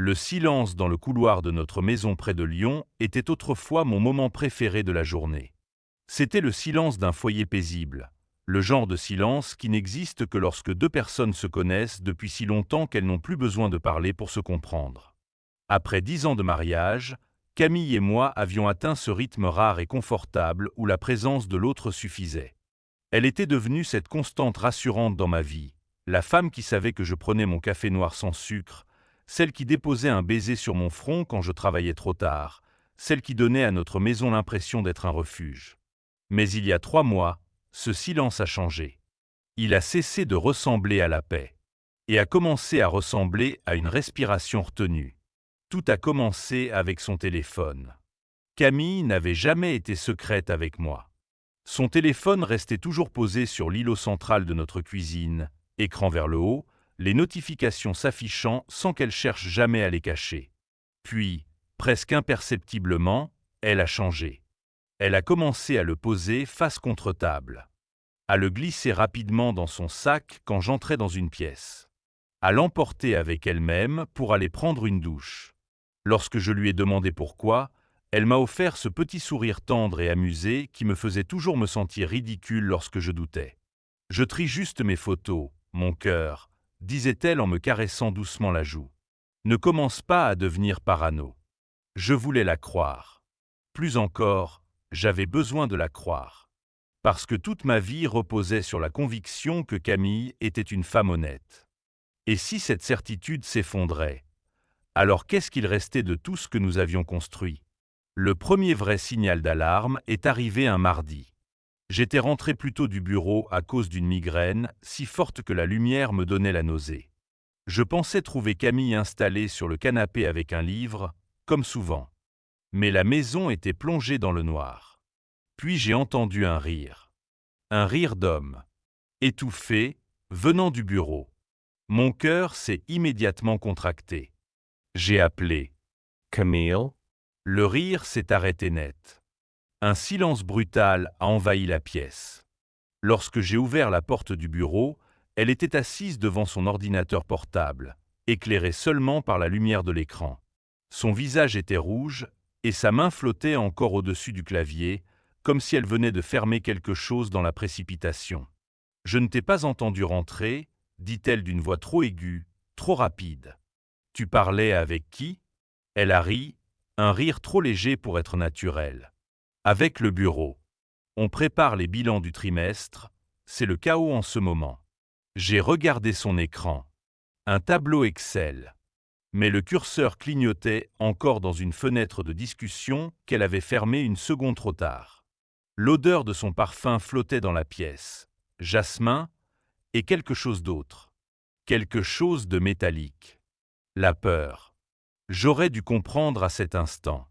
Le silence dans le couloir de notre maison près de Lyon était autrefois mon moment préféré de la journée. C'était le silence d'un foyer paisible, le genre de silence qui n'existe que lorsque deux personnes se connaissent depuis si longtemps qu'elles n'ont plus besoin de parler pour se comprendre. Après 10 ans de mariage, Camille et moi avions atteint ce rythme rare et confortable où la présence de l'autre suffisait. Elle était devenue cette constante rassurante dans ma vie, la femme qui savait que je prenais mon café noir sans sucre, celle qui déposait un baiser sur mon front quand je travaillais trop tard, celle qui donnait à notre maison l'impression d'être un refuge. Mais il y a 3 mois, ce silence a changé. Il a cessé de ressembler à la paix et a commencé à ressembler à une respiration retenue. Tout a commencé avec son téléphone. Camille n'avait jamais été secrète avec moi. Son téléphone restait toujours posé sur l'îlot central de notre cuisine, écran vers le haut, les notifications s'affichant sans qu'elle cherche jamais à les cacher. Puis, presque imperceptiblement, elle a changé. Elle a commencé à le poser face contre table, à le glisser rapidement dans son sac quand j'entrais dans une pièce, à l'emporter avec elle-même pour aller prendre une douche. Lorsque je lui ai demandé pourquoi, elle m'a offert ce petit sourire tendre et amusé qui me faisait toujours me sentir ridicule lorsque je doutais. « Je trie juste mes photos, mon cœur », disait-elle en me caressant doucement la joue. « Ne commence pas à devenir parano. » Je voulais la croire. Plus encore, j'avais besoin de la croire. Parce que toute ma vie reposait sur la conviction que Camille était une femme honnête. Et si cette certitude s'effondrait, alors qu'est-ce qu'il restait de tout ce que nous avions construit? Le premier vrai signal d'alarme est arrivé un mardi. J'étais rentré plus tôt du bureau à cause d'une migraine si forte que la lumière me donnait la nausée. Je pensais trouver Camille installée sur le canapé avec un livre, comme souvent. Mais la maison était plongée dans le noir. Puis j'ai entendu un rire. Un rire d'homme. Étouffé, venant du bureau. Mon cœur s'est immédiatement contracté. J'ai appelé. « Camille ?» Le rire s'est arrêté net. Un silence brutal a envahi la pièce. Lorsque j'ai ouvert la porte du bureau, elle était assise devant son ordinateur portable, éclairé seulement par la lumière de l'écran. Son visage était rouge et sa main flottait encore au-dessus du clavier, comme si elle venait de fermer quelque chose dans la précipitation. « Je ne t'ai pas entendu rentrer », dit-elle d'une voix trop aiguë, trop rapide. « Tu parlais avec qui ?» Elle a ri, un rire trop léger pour être naturel. « Avec le bureau. On prépare les bilans du trimestre, c'est le chaos en ce moment. » J'ai regardé son écran. Un tableau Excel. Mais le curseur clignotait encore dans une fenêtre de discussion qu'elle avait fermée une seconde trop tard. L'odeur de son parfum flottait dans la pièce. Jasmin et quelque chose d'autre. Quelque chose de métallique. La peur. J'aurais dû comprendre à cet instant.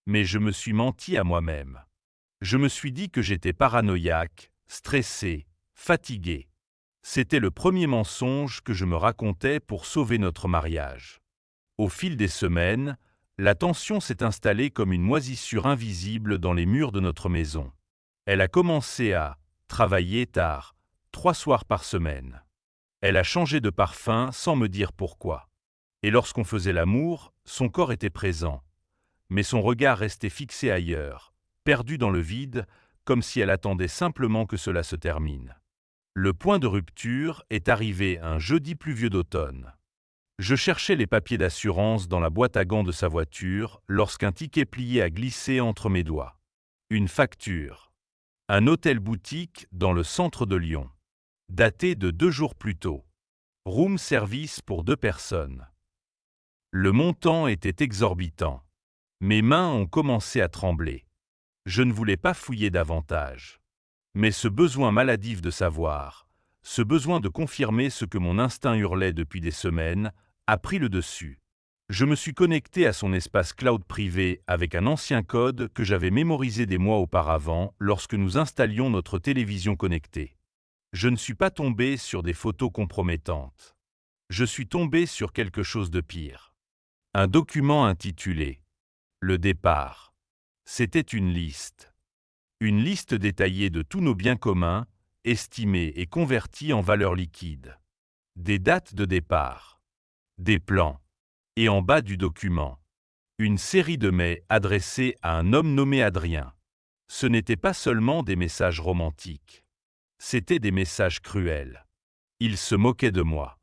Mais je me suis menti à moi-même. Je me suis dit que j'étais paranoïaque, stressé, fatigué. C'était le premier mensonge que je me racontais pour sauver notre mariage. Au fil des semaines, la tension s'est installée comme une moisissure invisible dans les murs de notre maison. Elle a commencé à travailler tard, 3 soirs par semaine. Elle a changé de parfum sans me dire pourquoi. Et lorsqu'on faisait l'amour, son corps était présent. Mais son regard restait fixé ailleurs, perdu dans le vide, comme si elle attendait simplement que cela se termine. Le point de rupture est arrivé un jeudi pluvieux d'automne. Je cherchais les papiers d'assurance dans la boîte à gants de sa voiture lorsqu'un ticket plié a glissé entre mes doigts. Une facture. Un hôtel-boutique dans le centre de Lyon. Daté de 2 jours plus tôt. Room service pour 2 personnes. Le montant était exorbitant. Mes mains ont commencé à trembler. Je ne voulais pas fouiller davantage. Mais ce besoin maladif de savoir, ce besoin de confirmer ce que mon instinct hurlait depuis des semaines, a pris le dessus. Je me suis connecté à son espace cloud privé avec un ancien code que j'avais mémorisé des mois auparavant lorsque nous installions notre télévision connectée. Je ne suis pas tombé sur des photos compromettantes. Je suis tombé sur quelque chose de pire. Un document intitulé « Le départ ». C'était une liste. Une liste détaillée de tous nos biens communs, estimés et convertis en valeur liquide. Des dates de départ. Des plans. Et en bas du document, une série de mails adressés à un homme nommé Adrien. Ce n'étaient pas seulement des messages romantiques. C'étaient des messages cruels. Il se moquait de moi.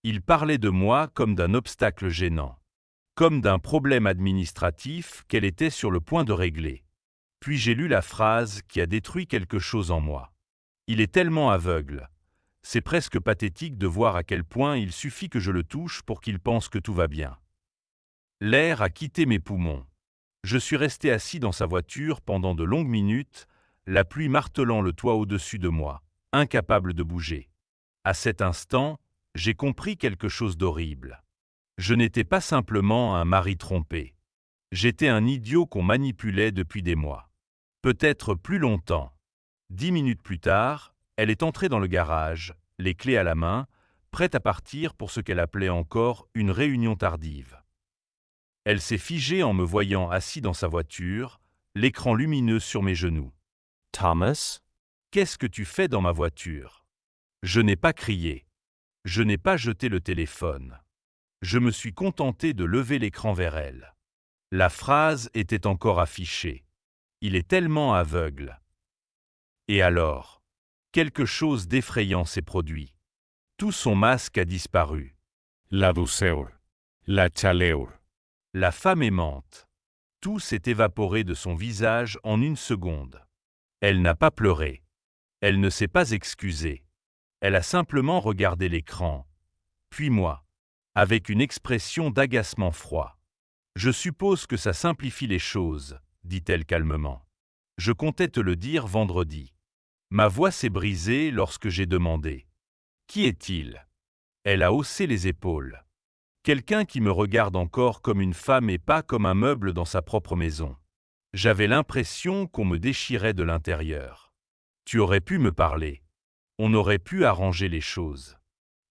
Il parlait de moi comme d'un obstacle gênant, comme d'un problème administratif qu'elle était sur le point de régler. Puis j'ai lu la phrase qui a détruit quelque chose en moi. Il est tellement aveugle. C'est presque pathétique de voir à quel point il suffit que je le touche pour qu'il pense que tout va bien. L'air a quitté mes poumons. Je suis resté assis dans sa voiture pendant de longues minutes, la pluie martelant le toit au-dessus de moi, incapable de bouger. À cet instant, j'ai compris quelque chose d'horrible. Je n'étais pas simplement un mari trompé. J'étais un idiot qu'on manipulait depuis des mois. Peut-être plus longtemps. 10 minutes plus tard, elle est entrée dans le garage, les clés à la main, prête à partir pour ce qu'elle appelait encore une réunion tardive. Elle s'est figée en me voyant assis dans sa voiture, l'écran lumineux sur mes genoux. « Thomas, qu'est-ce que tu fais dans ma voiture ?» Je n'ai pas crié. Je n'ai pas jeté le téléphone. Je me suis contenté de lever l'écran vers elle. La phrase était encore affichée. Il est tellement aveugle. Et alors, quelque chose d'effrayant s'est produit. Tout son masque a disparu. La douceur, la chaleur. La femme aimante. Tout s'est évaporé de son visage en une seconde. Elle n'a pas pleuré. Elle ne s'est pas excusée. Elle a simplement regardé l'écran. Puis moi, avec une expression d'agacement froid. « Je suppose que ça simplifie les choses, » dit-elle calmement. « Je comptais te le dire vendredi. » Ma voix s'est brisée lorsque j'ai demandé. « Qui est-il » Elle a haussé les épaules. Quelqu'un qui me regarde encore comme une femme et pas comme un meuble dans sa propre maison. J'avais l'impression qu'on me déchirait de l'intérieur. Tu aurais pu me parler. On aurait pu arranger les choses.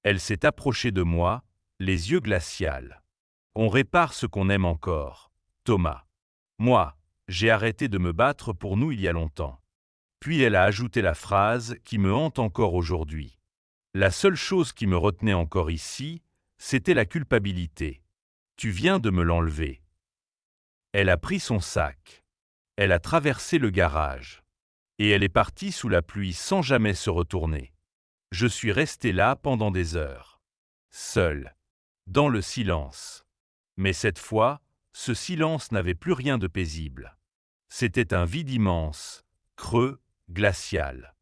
Elle s'est approchée de moi, les yeux glacials. On répare ce qu'on aime encore, Thomas. Moi, j'ai arrêté de me battre pour nous il y a longtemps. Puis elle a ajouté la phrase qui me hante encore aujourd'hui. La seule chose qui me retenait encore ici, c'était la culpabilité. Tu viens de me l'enlever. Elle a pris son sac. Elle a traversé le garage. Et elle est partie sous la pluie sans jamais se retourner. Je suis resté là pendant des heures. Seul. Dans le silence. Mais cette fois, ce silence n'avait plus rien de paisible. C'était un vide immense, creux, glacial.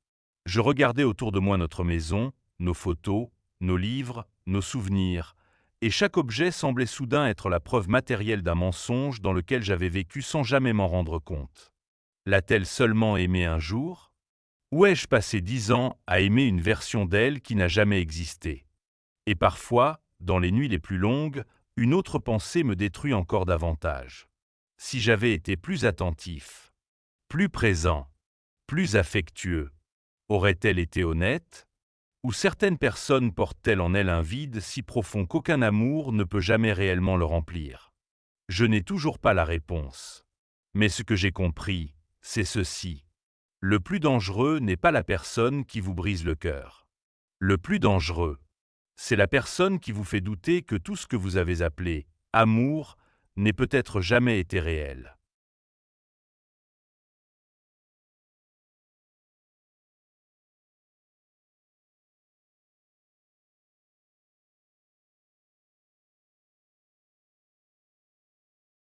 Je regardais autour de moi notre maison, nos photos, nos livres, nos souvenirs, et chaque objet semblait soudain être la preuve matérielle d'un mensonge dans lequel j'avais vécu sans jamais m'en rendre compte. L'a-t-elle seulement aimé un jour ? Ou ai-je passé 10 ans à aimer une version d'elle qui n'a jamais existé ? Et parfois, dans les nuits les plus longues, une autre pensée me détruit encore davantage. Si j'avais été plus attentif, plus présent, plus affectueux, aurait-elle été honnête ? Ou certaines personnes portent-elles en elles un vide si profond qu'aucun amour ne peut jamais réellement le remplir ? Je n'ai toujours pas la réponse. Mais ce que j'ai compris, c'est ceci. Le plus dangereux n'est pas la personne qui vous brise le cœur. Le plus dangereux, c'est la personne qui vous fait douter que tout ce que vous avez appelé « amour » n'ait peut-être jamais été réel.